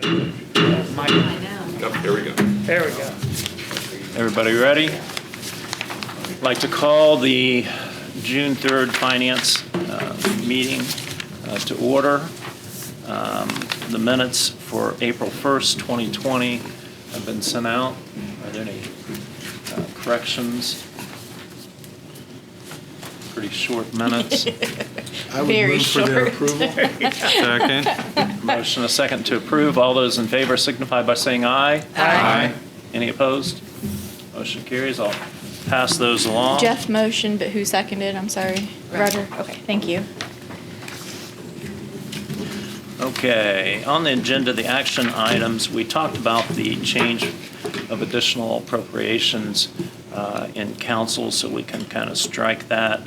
Mike. I know. Yep, here we go. There we go. Everybody ready? I'd like to call the June 3rd Finance meeting to order. The minutes for April 1st, 2020 have been sent out. Are there any corrections? Pretty short minutes. I would Very move for their short. approval. Second. Motion a second to approve. All those in favor signify by saying aye. Aye. Any opposed? Motion carries. I'll pass those along. Jeff motioned, but who seconded? I'm sorry. Roger. Okay, thank you. Okay, on the agenda, the action items, we talked about the change of additional appropriations in council, so we can kind of strike that.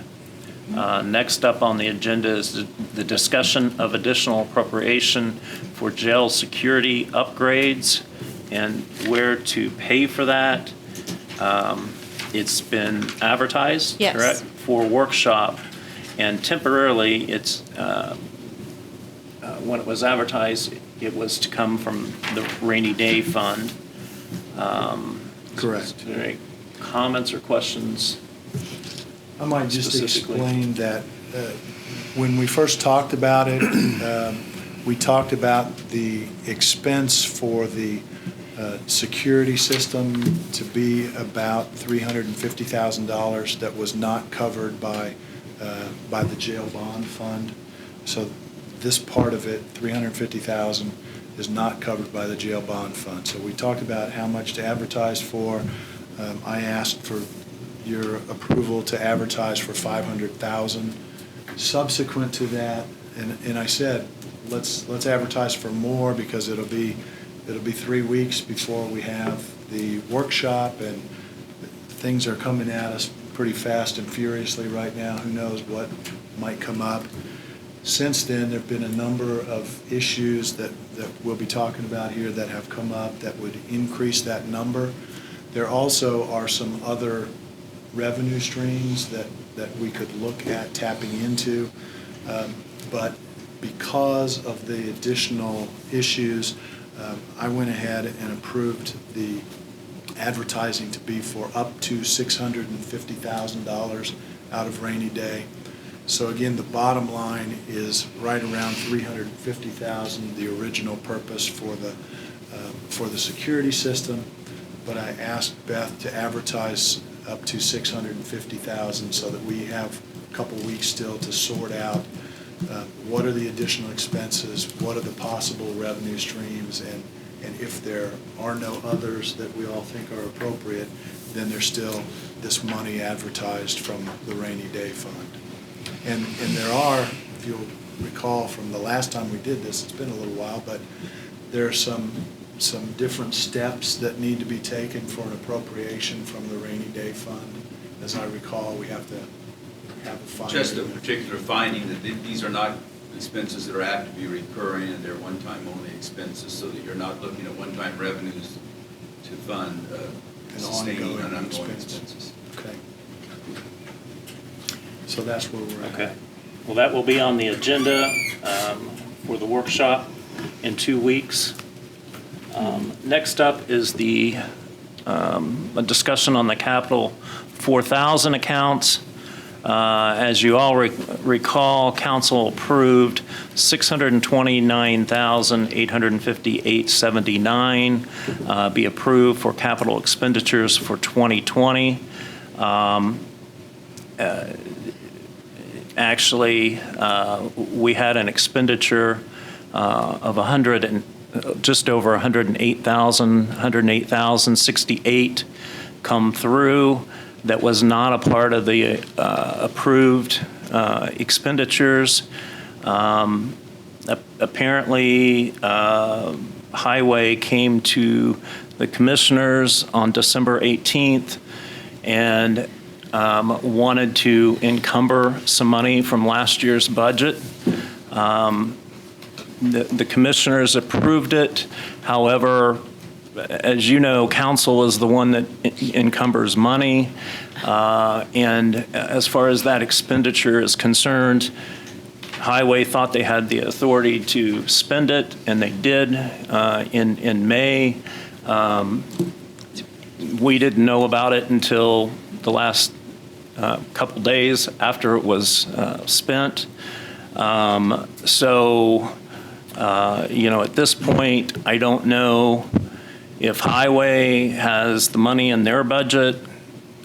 Next up on the agenda is the discussion of additional appropriation for jail security upgrades and where to pay for that. It's been advertised, Yes. correct, for workshop, and temporarily it's when it was advertised, it was to come from the rainy day fund. Correct. Are there any comments or questions? I might just Specifically. explain that when we first talked about it, we talked about the expense for the security system to be about $350,000 that was not covered by the jail bond fund. So this part of it, $350,000, is not covered by the jail bond fund. So we talked about how much to advertise for. I asked for your approval to advertise for $500,000. Subsequent to that, and I said, let's advertise for more because it'll be 3 weeks before we have the workshop, and things are coming at us pretty fast and furiously right now. Who knows what might come up. Since then, there have been a number of issues that we'll be talking about here that have come up that would increase that number. There also are some other revenue streams that we could look at tapping into. But because of the additional issues, I went ahead and approved the advertising to be for up to $650,000 out of rainy day. So again, the bottom line is right around $350,000, the original purpose for the security system. But I asked Beth to advertise up to $650,000 so that we have a couple weeks still to sort out what are the additional expenses, what are the possible revenue streams, and if there are no others that we all think are appropriate, then there's still this money advertised from the rainy day fund. And there are, if you'll recall from the last time we did this, it's been a little while, but there are some different steps that need to be taken for an appropriation from the rainy day fund. As I recall, we have to have a finding. Just a particular finding that these are not expenses that are apt to be recurring, and they're one-time only expenses, so that you're not looking at one-time revenues to fund sustaining and ongoing expenses. Okay. So that's where we're at. Okay. Well, that will be on the agenda for the workshop in 2 weeks. Next up is a discussion on the Capital 4000 accounts. As you all recall, council approved $629,858.79 be approved for capital expenditures for 2020. Actually, we had an expenditure of just over 108,068 come through. That was not a part of the approved expenditures. Apparently, Highway came to the commissioners on December 18th and wanted to encumber some money from last year's budget. The commissioners approved it. However, as you know, council is the one that encumbers money. And as far as that expenditure is concerned, Highway thought they had the authority to spend it, and they did in May. We didn't know about it until the last couple days after it was spent. At this point, I don't know if Highway has the money in their budget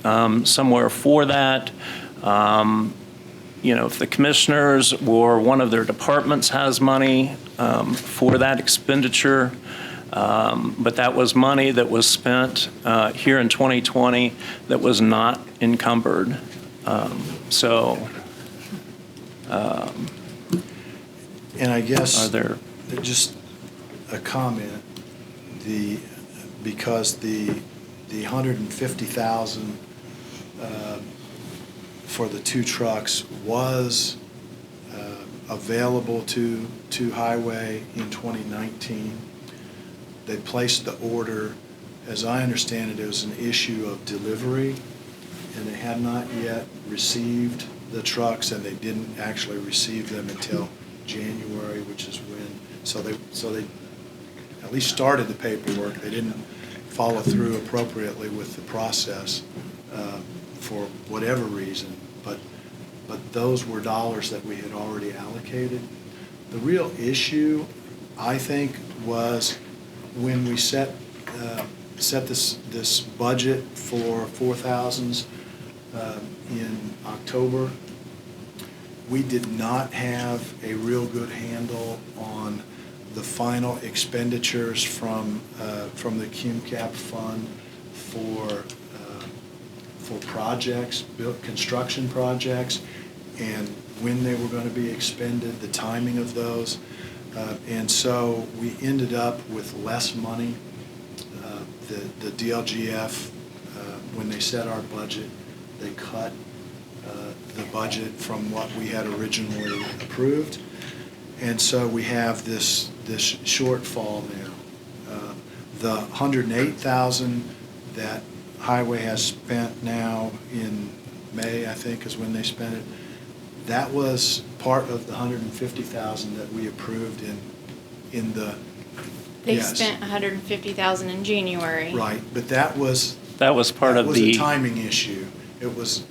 somewhere for that. If the commissioners or one of their departments has money for that expenditure. But that was money that was spent here in 2020 that was not encumbered. And I guess. Are there? Just a comment, because the $150,000 for the 2 trucks was available to Highway in 2019. They placed the order. As I understand it, it was an issue of delivery, and they had not yet received the trucks, and they didn't actually receive them until January, which is when. So they at least started the paperwork. They didn't follow through appropriately with the process for whatever reason. But those were dollars that we had already allocated. The real issue, I think, was when we set this budget for 4,000s in October. We did not have a real good handle on the final expenditures from the QMCAP fund for projects, construction projects, and when they were going to be expended, the timing of those. And so we ended up with less money. The DLGF, when they set our budget, they cut the budget from what we had originally approved. And so we have this shortfall now. The $108,000 that Highway has spent now in May, I think, is when they spent it. That was part of the $150,000 that we approved in the. They yes. spent $150,000 in January. Right, but that was part of was the. a timing issue. It was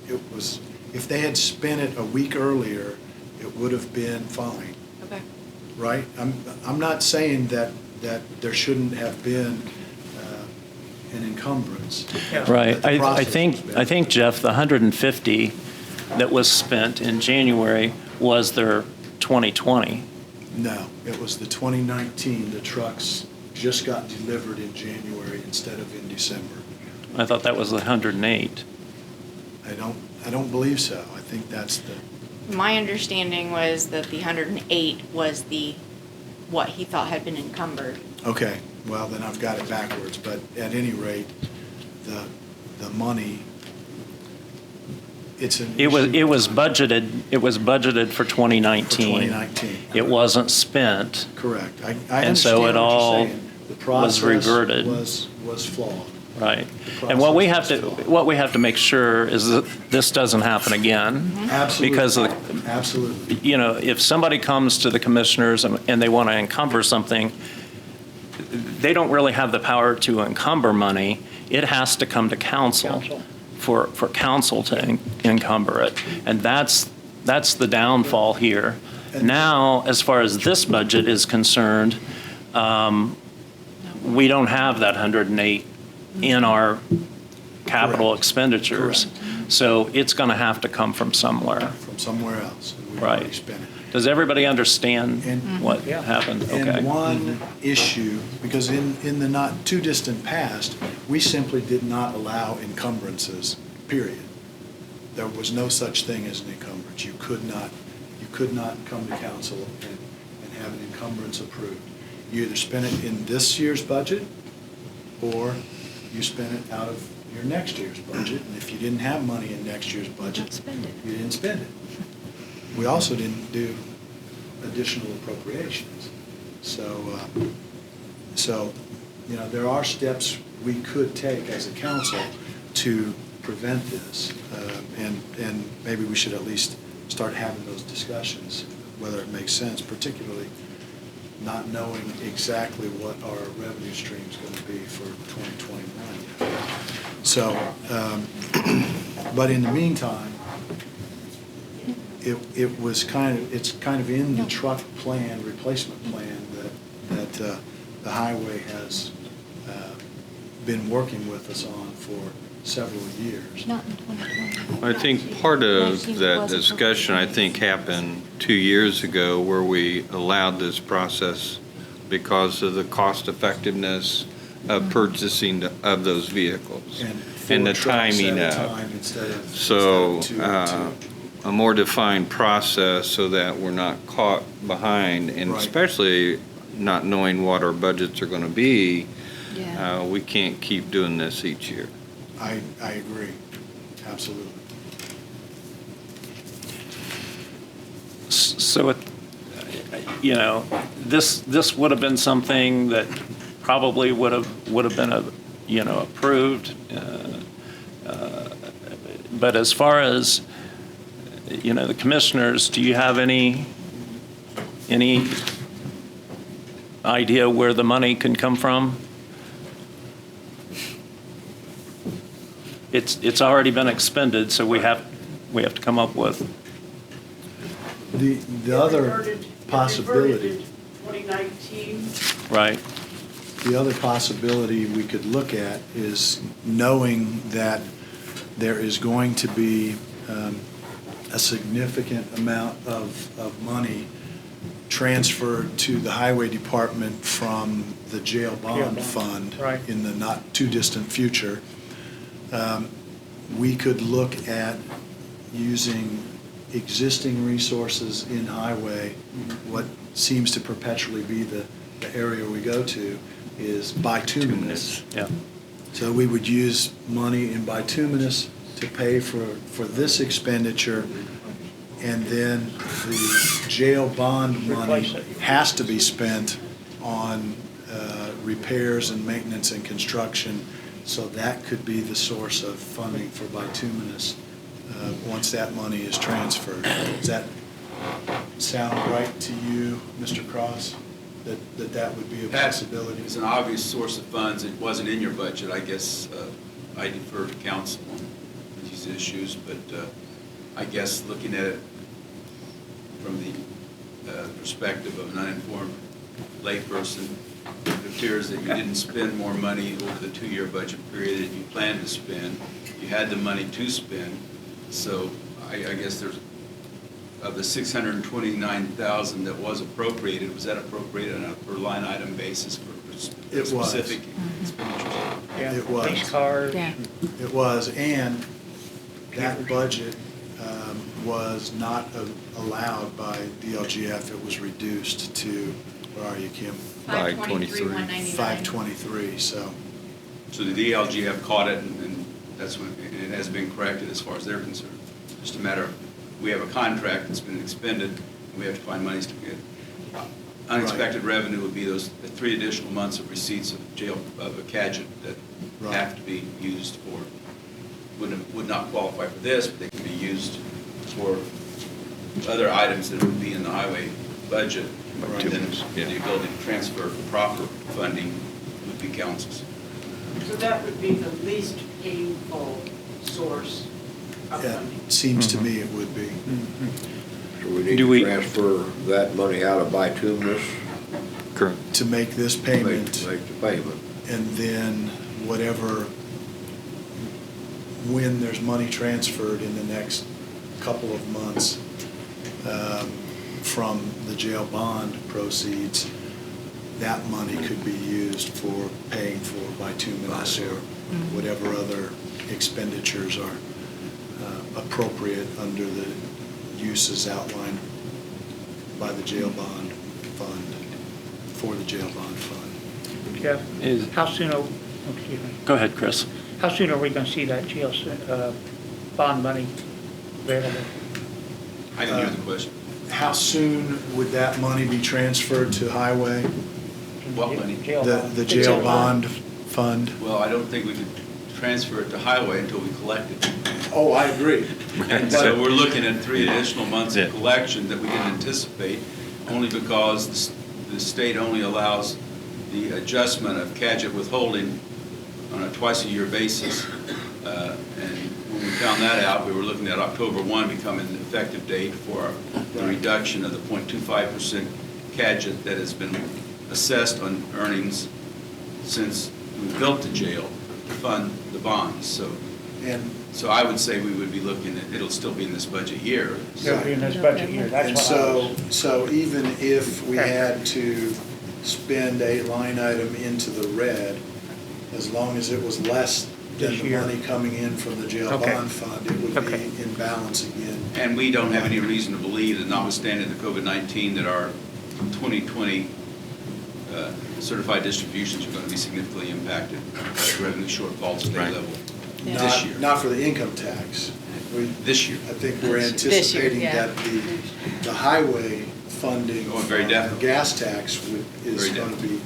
if they had spent it a week earlier, it would have been fine. Okay. Right? I'm not saying that there shouldn't have been an encumbrance. Right. I think, Jeff, the 150 that was spent in January was their 2020. No, it was the 2019. The trucks just got delivered in January instead of in December. I thought that was the 108. I don't believe so. I think that's the. My understanding was that the 108 was what he thought had been encumbered. Okay, well, then I've got it backwards, but at any rate, the money, it's an It was issue. budgeted for 2019. For 2019. It wasn't spent. Correct. I And understand so what it you're all saying. The process was reverted. was flawed. Right. The And what we have process to was flawed. what we have to make sure is that this doesn't happen again. Absolutely. Because Absolutely. if somebody comes to the commissioners and they want to encumber something, they don't really have the power to encumber money. It has to come to council for council to encumber it. And that's the downfall here. Now, as far as this budget is concerned, we don't have that 108 in our capital Correct. expenditures. Correct. So it's going to have to come from somewhere. From somewhere else. And we've Right. already spent it. Does everybody understand And- what happened? Okay. And one issue, because in the not too distant past, we simply did not allow encumbrances, period. There was no such thing as an encumbrance. You could not come to council and have an encumbrance approved. You either spent it in this year's budget, or you spent it out of your next year's budget. And if you didn't have money in next year's budget, Don't spend it. you didn't spend it. We also didn't do additional appropriations. So, there are steps we could take as a council to prevent this. And maybe we should at least start having those discussions whether it makes sense, particularly not knowing exactly what our revenue stream is going to be for 2021. So, but in the meantime, it's kind of in the truck plan, replacement plan that the highway has been working with us on for several years. Not in 2020. I think part of that discussion, I think, happened 2 years ago where we allowed this process because of the cost effectiveness of purchasing of those vehicles and the four trucks timing at a of. time instead of So two and two. a more defined process so that we're not caught behind, and Right. especially not knowing what our budgets are going to be, Yeah. we can't keep doing this each year. I agree, absolutely. So, this would have been something that probably would have been, approved. But as far as, the commissioners, do you have any idea where the money can come from? It's already been expended, so we have to come up with. The other possibility, 2019. Right. the other possibility we could look at is knowing that there is going to be a significant amount of money transferred to the highway department from the jail bond fund Right. in the not too distant future. We could look at using existing resources in highway. What seems to perpetually be the area we go to is bituminous. Yeah. So we would use money in bituminous to pay for this expenditure, and then the jail bond money Replace it. has to be spent on repairs and maintenance and construction, so that could be the source of funding for bituminous once that money is transferred. Does that sound right to you, Mr. Cross, that would be a possibility? It's an obvious source of funds. It wasn't in your budget. I guess I defer to council on these issues, but I guess looking at it from the perspective of an uninformed layperson, it appears that you didn't spend more money over the 2-year budget period that you planned to spend. You had the money to spend, so I guess there's, of the 629,000 that was appropriated, was that appropriated on a per line item basis for It was. specific expenditures? Yeah, It was. Police cars. Yeah. It was, and that budget was not allowed by DLGF. It was reduced to, where are you, Kim? 523, 199. 523, so. So the DLGF caught it, and that's when, and it has been corrected as far as they're concerned. Just a matter of, we have a contract that's been expended, and we have to find monies to get. Unexpected revenue would be those 3 additional months of receipts of jail, of a cadget that Right. have to be used for, would not qualify for this, but they can be used for other items that would be in the highway budget. Right. And then the ability to transfer proper funding would be council's. So that would be the least painful source of Yeah, funding. it seems to me it would be. So we need Do to we- transfer that money out of bituminous Correct. To make this to payment, make the payment. and then whatever, when there's money transferred in the next couple of months from the jail bond proceeds, that money could be used for paying for bituminous or whatever other expenditures are appropriate under the uses outlined by the jail bond fund, for the jail bond fund. Jeff, Is- how soon are, excuse me, Go ahead, Chris. how soon are we going to see that jail bond money available? I didn't hear the question. How soon would that money be transferred to highway? What money? Jail bond. The jail bond fund? Well, I don't think we could transfer it to highway until we collect it. Oh, I agree. And so we're looking at 3 additional months Yeah. of collection that we didn't anticipate, only because the state only allows the adjustment of CAGIT withholding on a twice-a-year basis. And when we found that out, we were looking at October 1 becoming the effective date for the reduction of the 0.25% CAGIT that has been assessed on earnings since we built the jail to fund the bonds. So I would say we would be looking at, it'll still be in this budget year. It'll be in this budget year, And that's what I was. so even if we had to spend a line item into the red, as long as it was less than This the year. money coming in from the jail Okay. bond fund, it would Okay. be in balance again. And we don't have any reason to believe that notwithstanding the COVID-19, that our 2020 certified distributions are going to be significantly impacted by revenue shortfalls at Right. that level this year. Not for the income tax. We- This year. I think we're This year, anticipating yeah. that the highway funding Oh, very from definitely. gas tax is Very going to be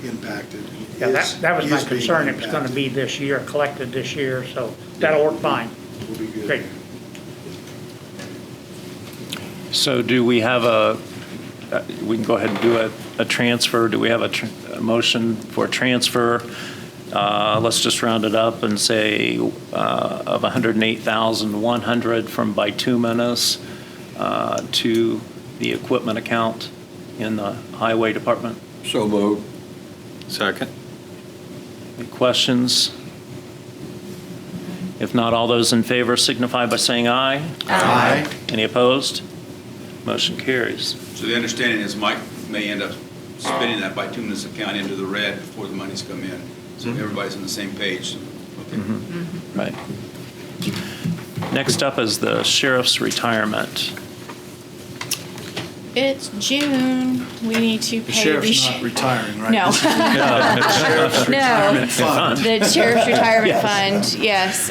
impacted. Yeah, that was my is being concern, it was gonna impacted. be this year, collected this year, so that'll work fine. Will be good. Great. So do we have we can go ahead and do a transfer. Do we have a motion for transfer? Let's just round it up and say of $108,100 from bituminous to the equipment account in the highway department. So moved. Second? Any questions? If not, all those in favor signify by saying aye. Aye. Any opposed? Motion carries. So the understanding is Mike may end up spending that bituminous account into the red before the monies come in. So everybody's on the same page. Okay. Right. Next up is the sheriff's retirement. It's June, we need to The pay sheriff's not retiring, right? No. No. Fund. The Sheriff's Retirement Yes. Fund, yes.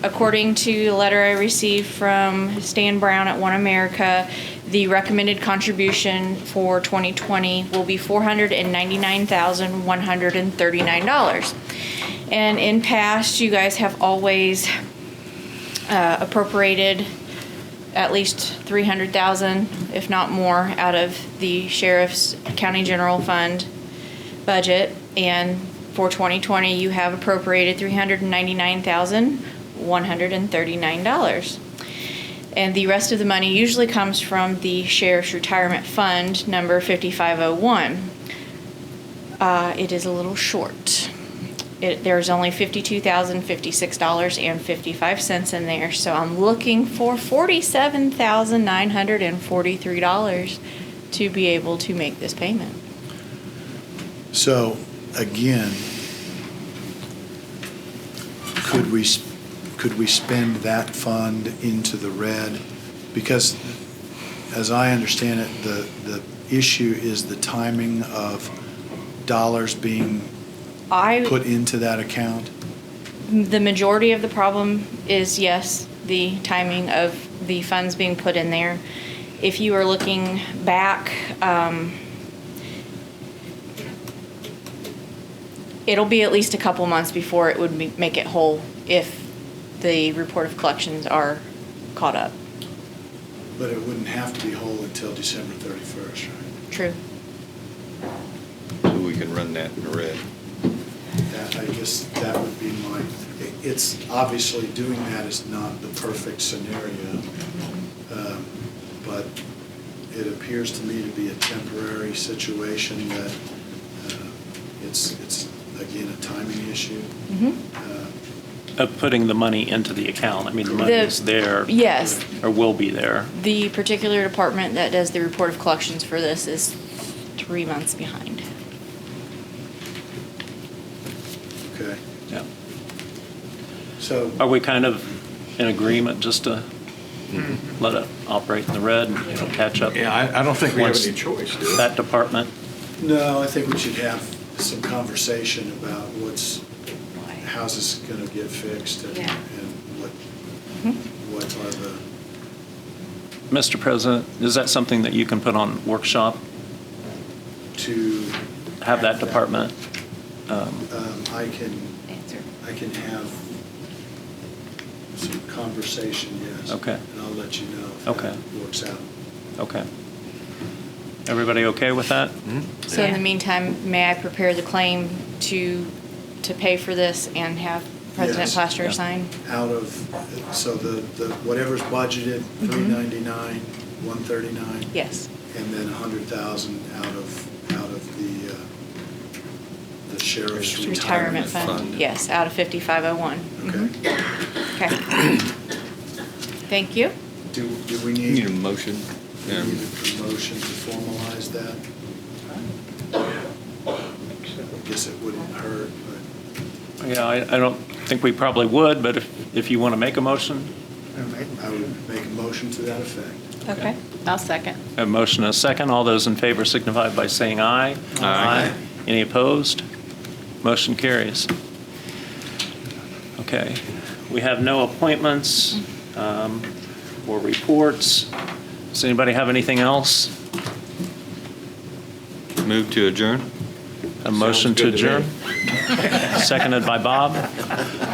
According to the letter I received from Stan Brown at One America, the recommended contribution for 2020 will be $499,139. And in past, you guys have always appropriated at least $300,000, if not more, out of the sheriff's county general fund budget. And for 2020, you have appropriated $399,139. And the rest of the money usually comes from the sheriff's retirement fund, number 5501. It is a little short. There's only $52,056.55 in there, so I'm looking for $47,943 to be able to make this payment. So, again, could we spend that fund into the red? Because, as I understand it, the issue is the timing of dollars being put into that account? The majority of the problem is, yes, the timing of the funds being put in there. If you are looking back, it'll be at least a couple months before it would make it whole if the report of collections are caught up. But it wouldn't have to be whole until December 31st, right? True. So we can run that in the red. I guess that would be it's obviously doing that is not the perfect scenario, but it appears to me to be a temporary situation that it's again, a timing issue. Of putting the money into the account. I mean, the money is there. Yes. Or will be there. The particular department that does the report of collections for this is 3 months behind. Okay, Yeah. so, Are we kind of in agreement just to let it operate in the red and it'll catch up? Yeah, I don't think we have Once any choice, do we? That department? no, I think we should have some conversation about how's this gonna get fixed and Yeah. what are the, Mr. President, is that something that you can put on workshop? to. Have that department Answer. I can have some conversation, yes. Okay. And I'll let you know if Okay. that works out. Okay. Everybody okay with that? So in the meantime, may I prepare the claim to pay for this and have President Yes. Plaster Yeah. sign? Out of, so the whatever's budgeted, Mm-hmm. 399, 139. Yes. And then 100,000 out of the sheriff's Retirement retirement fund, fund. yes, out of 5501. Okay. Okay. Thank you. Do we You need a need, motion? we Yeah. need a motion to formalize that? I guess it wouldn't hurt, but Yeah, I don't think we probably would, but if you want to make a motion, I would make a motion to that effect. Okay. I'll second. a motion and a second. All those in favor signify by saying aye. Aye. Any opposed? Motion carries. Okay. We have no appointments or reports. Does anybody have anything else? Move to adjourn? A motion to good to me. adjourn? Seconded by Bob.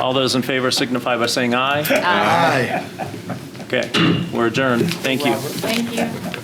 All those in favor signify by saying aye. Aye. Okay, we're adjourned. Thank you. Thank you.